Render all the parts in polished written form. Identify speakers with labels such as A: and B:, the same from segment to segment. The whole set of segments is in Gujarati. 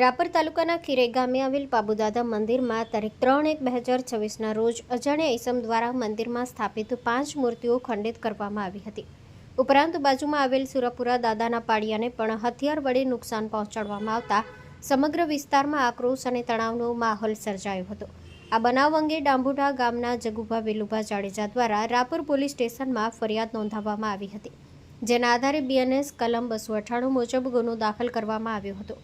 A: રાપર તાલુકાના ખીરે ગામે આવેલ બાબુદાદા મંદિરમાં તારીખ 3/1/2026ના રોજ અજાણ્યા ઈસમ દ્વારા મંદિરમાં સ્થાપિત 5 મૂર્તિઓ ખંડિત કરવામાં આવી હતી. ઉપરાંત બાજુમાં આવેલ સુરાપુરા દાદાના પાડિયાને પણ હથિયાર વડે નુકસાન પહોંચાડવામાં આવતા સમગ્ર વિસ્તારમાં આક્રોશ અને તણાવનો માહોલ સર્જાયો હતો. આ બનાવ અંગે ડાંભુડા ગામના જગુભા વેલુભા જાડેજા દ્વારા રાપર પોલીસ સ્ટેશનમાં ફરિયાદ નોંધાવવામાં આવી હતી. જેના આધારે બીએનએસ કલમ 298 મુજબ ગુનો દાખલ કરવામાં આવ્યો હતો.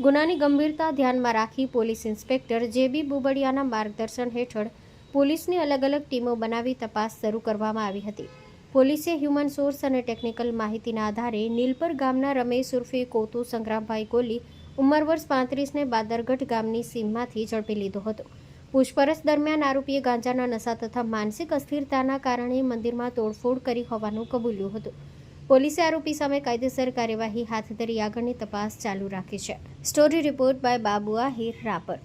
A: ગુનાની ગંભીરતા ધ્યાનમાં રાખી પોલીસ ઇન્સ્પેક્ટર જેબી બુબડિયાના માર્ગદર્શન હેઠળ પોલીસની અલગ અલગ ટીમો બનાવી તપાસ શરૂ કરવામાં આવી હતી. પોલીસે હ્યુમન સોર્સ અને ટેકનિકલ માહિતીના આધારે નીલપર ગામના રમેશ ઉર્ફે કોતુ સંગ્રામભાઈ ગોલી ઉંમર વર્ષ 35ને બાદરગઢ ગામની સીમમાંથી ઝડપી લીધો હતો. પૂછપરછ દરમિયાન આરોપીએ ગાંજાના નશા તથા માનસિક અસ્થિરતાના કારણે મંદિરમાં તોડફોડ કરી હોવાનું કબૂલ્યું હતું. પોલીસે આરોપી સામે કાયદેસર કાર્યવાહી હાથ ધરી આગળની તપાસ ચાલુ રાખી છે. Story report by Babu Ahir, Rapar.